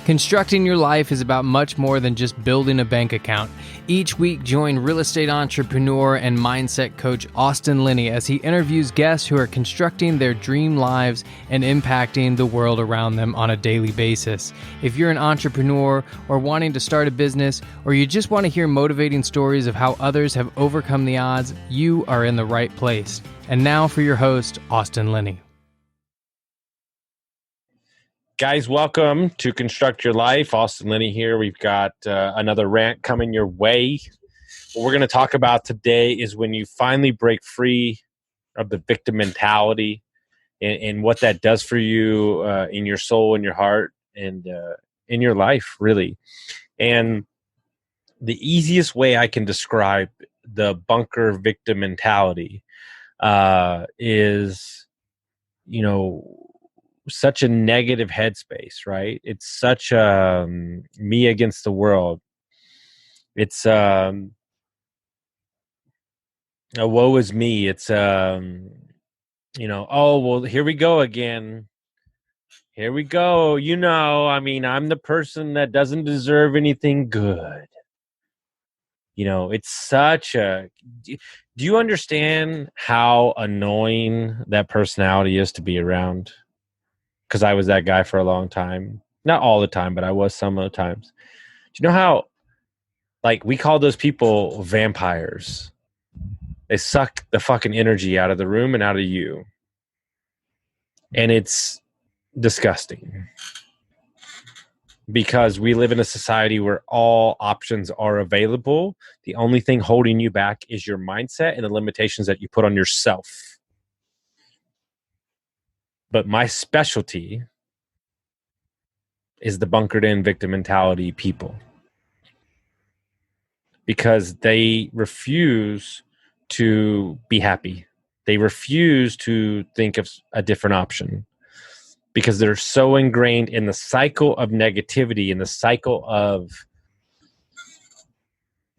Constructing your life is about much more than just building a bank account. Each week, join real estate entrepreneur and mindset coach Austin Linney as he interviews guests who are constructing their dream lives and impacting the world around them on a daily basis. If you're an entrepreneur or wanting to start a business, or you just want to hear motivating stories of how others have overcome the odds, you are in the right place. And now for your host, Austin Linney. Guys, welcome to Construct Your Life. Austin Linney here. We've got another rant coming your way. What we're going to talk about today is when you finally break free of the victim mentality and what that does for you in your soul and your heart and in your life, really. And the easiest way I can describe the bunker victim mentality is, such a negative headspace, right? It's such me against the world. It's a woe is me. It's oh well, here we go again. Here we go. I'm the person that doesn't deserve anything good. It's such a. Do you understand how annoying that personality is to be around? Because I was that guy for a long time. Not all the time, but I was some of the times. Do you know how, we call those people vampires? They suck the fucking energy out of the room and out of you. And it's disgusting. Because we live in a society where all options are available. The only thing holding you back is your mindset and the limitations that you put on yourself. But my specialty is the bunkered in victim mentality people, because they refuse to be happy. They refuse to think of a different option because they're so ingrained in the cycle of negativity, in the cycle of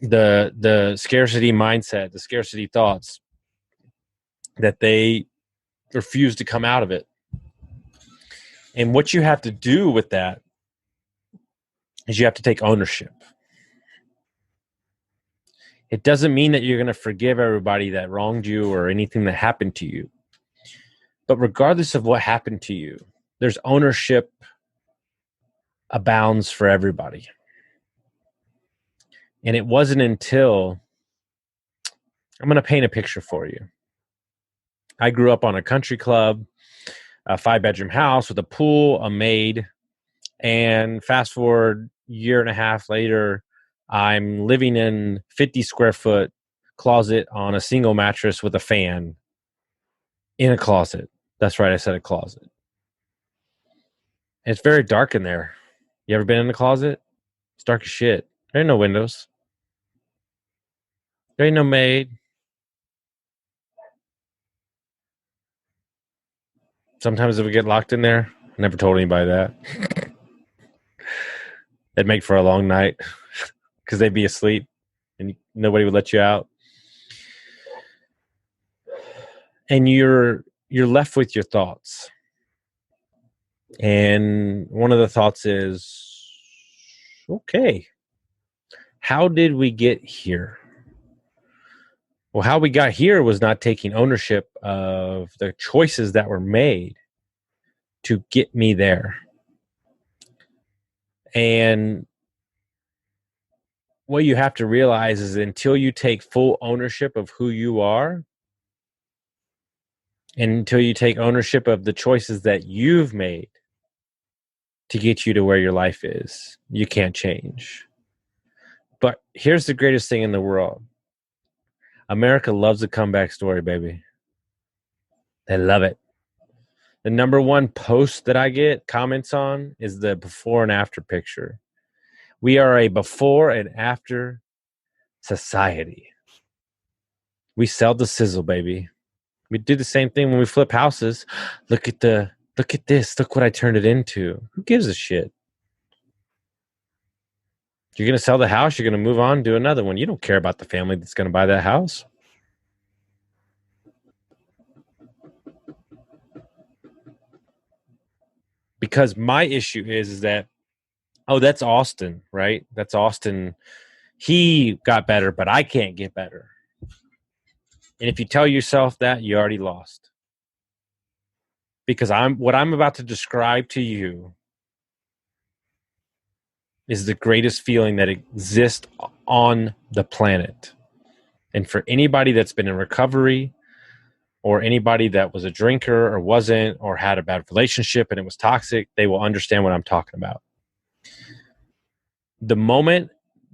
the scarcity mindset, the scarcity thoughts, that they refuse to come out of it. And what you have to do with that is you have to take ownership. It doesn't mean that you're going to forgive everybody that wronged you or anything that happened to you. But regardless of what happened to you, there's ownership abounds for everybody. And it wasn't until, I'm going to paint a picture for you. I grew up on a country club, a 5-bedroom house with a pool, a maid, and fast forward a year and a half later, I'm living in 50 square foot closet on a single mattress with a fan in a closet. That's right, I said a closet. And it's very dark in there. You ever been in the closet? It's dark as shit. There ain't no windows. There ain't no maid. Sometimes if we get locked in there, I never told anybody that. It'd make for a long night because they'd be asleep and nobody would let you out. And you're left with your thoughts. And one of the thoughts is, okay, how did we get here? Well, how we got here was not taking ownership of the choices that were made to get me there. And what you have to realize is until you take full ownership of who you are, and until you take ownership of the choices that you've made to get you to where your life is, you can't change. But here's the greatest thing in the world. America loves a comeback story, baby. They love it. The number one post that I get comments on is the before and after picture. We are a before and after society. We sell the sizzle, baby. We do the same thing when we flip houses. Look at this. Look what I turned it into. Who gives a shit? You're going to sell the house. You're going to move on, do another one. You don't care about the family that's going to buy that house. Because my issue is that Oh, that's Austin, right? That's Austin. He got better, but I can't get better. And if you tell yourself that, you already lost. Because what I'm about to describe to you is the greatest feeling that exists on the planet. And for anybody that's been in recovery, or anybody that was a drinker or wasn't, or had a bad relationship and it was toxic, they will understand what I'm talking about. The moment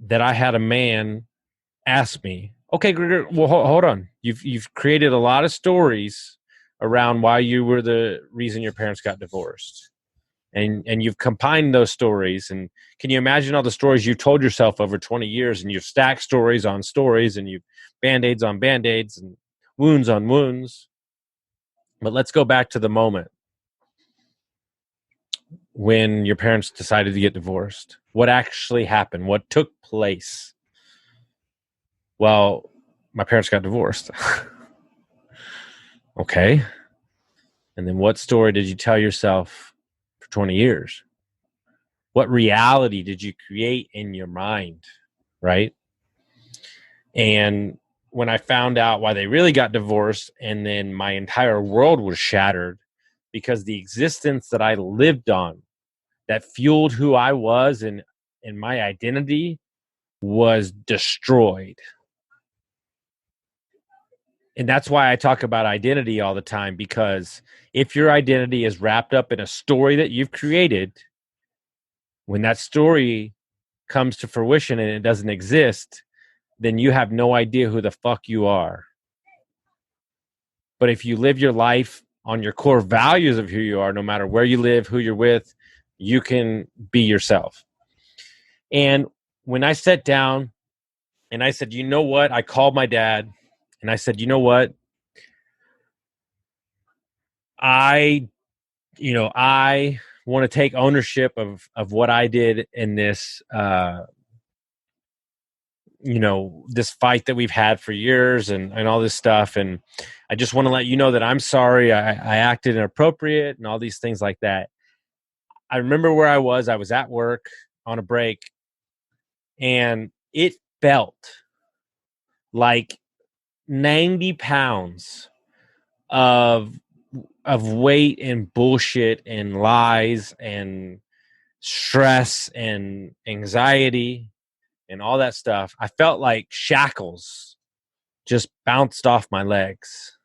that I had a man ask me, okay, Gregor, well, hold on. You've created a lot of stories around why you were the reason your parents got divorced. And you've combined those stories. And can you imagine all the stories you told yourself over 20 years, and you've stacked stories on stories, and you've band-aids on band-aids and wounds on wounds. But let's go back to the moment when your parents decided to get divorced. What actually happened? What took place? Well, my parents got divorced. Okay. And then what story did you tell yourself for 20 years? What reality did you create in your mind? Right. And when I found out why they really got divorced, and then my entire world was shattered because the existence that I lived on that fueled who I was and my identity was destroyed. And that's why I talk about identity all the time, because if your identity is wrapped up in a story that you've created, when that story comes to fruition and it doesn't exist, then you have no idea who the fuck you are. But if you live your life on your core values of who you are, no matter where you live, who you're with, you can be yourself. And when I sat down and I said, you know what? I called my dad and I said, you know what? I want to take ownership of what I did in this, this fight that we've had for years and all this stuff. And I just want to let you know that I'm sorry. I acted inappropriate and all these things like that. I remember where I was at work on a break, and it felt like 90 pounds of weight and bullshit and lies and stress and anxiety and all that stuff. I felt like shackles just bounced off my legs,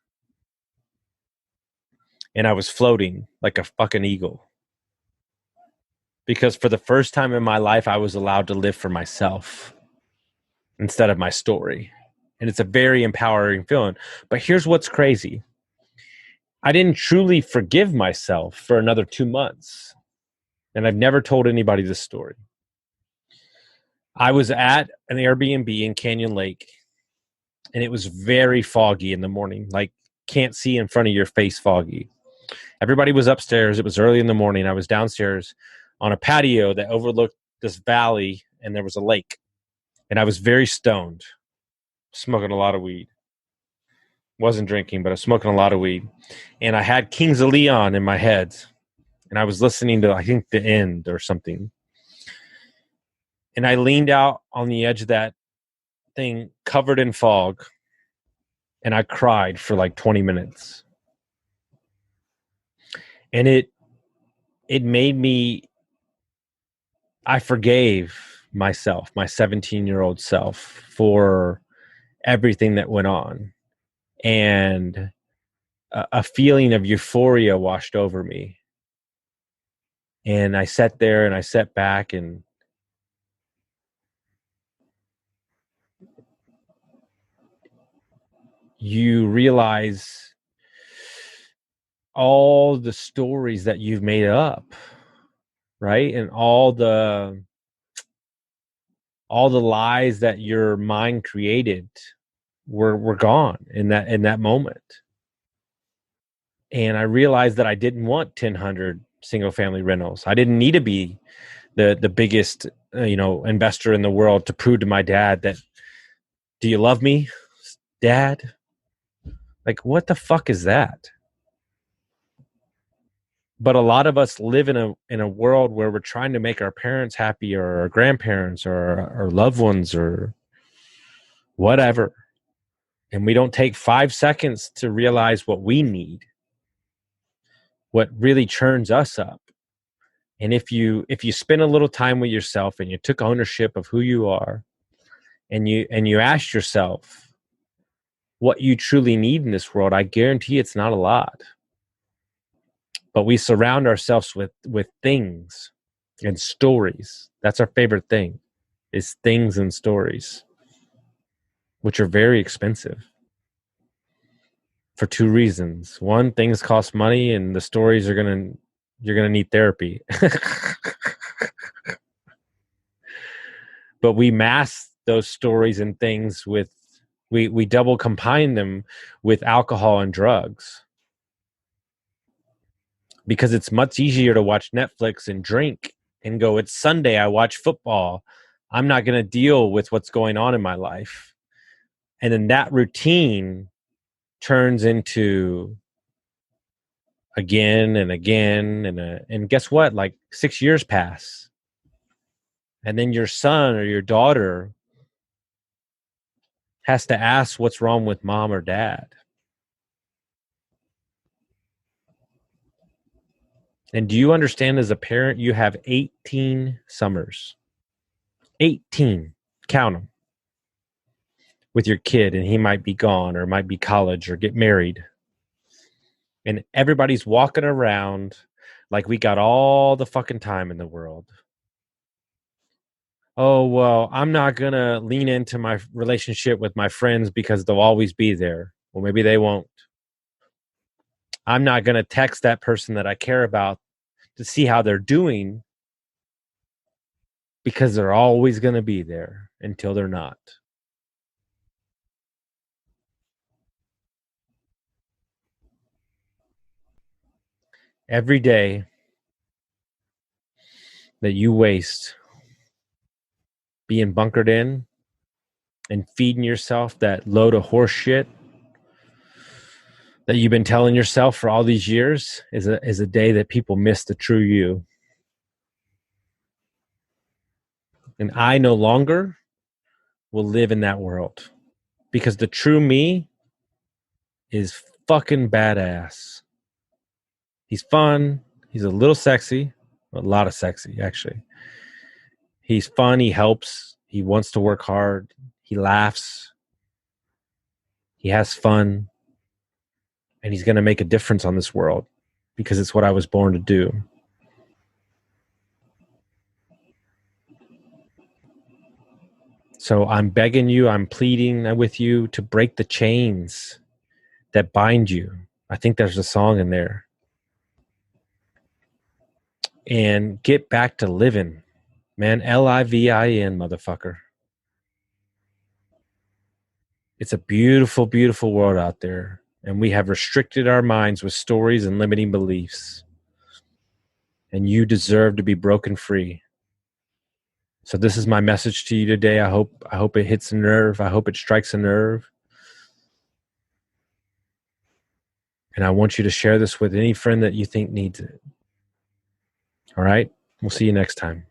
and I was floating like a fucking eagle. Because for the first time in my life, I was allowed to live for myself instead of my story. And it's a very empowering feeling. But here's what's crazy. I didn't truly forgive myself for another 2 months. And I've never told anybody this story. I was at an Airbnb in Canyon Lake, and it was very foggy in the morning, like can't see in front of your face foggy. Everybody was upstairs. It was early in the morning. I was downstairs on a patio that overlooked this valley, and there was a lake. And I was very stoned, smoking a lot of weed. Wasn't drinking, but I was smoking a lot of weed. And I had Kings of Leon in my head. And I was listening to, I think, The End or something. And I leaned out on the edge of that thing covered in fog. And I cried for like 20 minutes. And it made me, I forgave myself, my 17-year-old self, for everything that went on. And a feeling of euphoria washed over me. And I sat there and I sat back, and you realize all the stories that you've made up, right? And all the lies that your mind created were gone in that moment. And I realized that I didn't want 1,000 single family rentals. I didn't need to be the biggest investor in the world to prove to my dad that, do you love me, Dad? Like, what the fuck is that? But a lot of us live in a world where we're trying to make our parents happy, or our grandparents, or our loved ones, or whatever. And we don't take 5 seconds to realize what we need, what really churns us up. And if you spend a little time with yourself and you took ownership of who you are, and you asked yourself what you truly need in this world, I guarantee it's not a lot. But we surround ourselves with things and stories. That's our favorite thing, is things and stories, which are very expensive for 2 reasons. One, things cost money, and the stories you're gonna need therapy. But we mask those stories and things with, we double combine them with alcohol and drugs. Because it's much easier to watch Netflix and drink and go, it's Sunday, I watch football. I'm not going to deal with what's going on in my life. And then that routine turns into again and again. And guess what? Like 6 years pass. And then your son or your daughter has to ask what's wrong with mom or dad. And do you understand, as a parent, you have 18 summers. 18. Count them. With your kid, and he might be gone, or might be college, or get married. And everybody's walking around like we got all the fucking time in the world. Oh, well, I'm not going to lean into my relationship with my friends because they'll always be there. Well, maybe they won't. I'm not going to text that person that I care about to see how they're doing, because they're always going to be there until they're not. Every day that you waste being bunkered in and feeding yourself that load of horse shit that you've been telling yourself for all these years is a day that people miss the true you. And I no longer will live in that world, because the true me is fucking badass. He's fun. He's a little sexy. A lot of sexy, actually. He's fun. He helps. He wants to work hard. He laughs. He has fun. And he's going to make a difference on this world, because it's what I was born to do. So I'm begging you, I'm pleading with you to break the chains that bind you. I think there's a song in there. And get back to living. Man, LIVIN, motherfucker. It's a beautiful, beautiful world out there. And we have restricted our minds with stories and limiting beliefs. And you deserve to be broken free. So this is my message to you today. I hope it hits a nerve. I hope it strikes a nerve. And I want you to share this with any friend that you think needs it. All right? We'll see you next time.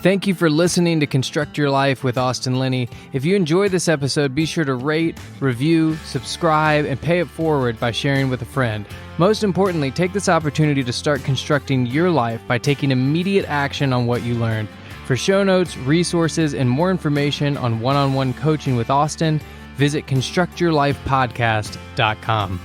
Thank you for listening to Construct Your Life with Austin Linney. If you enjoyed this episode, be sure to rate, review, subscribe, and pay it forward by sharing with a friend. Most importantly, take this opportunity to start constructing your life by taking immediate action on what you learned. For show notes, resources, and more information on one-on-one coaching with Austin, visit constructyourlifepodcast.com.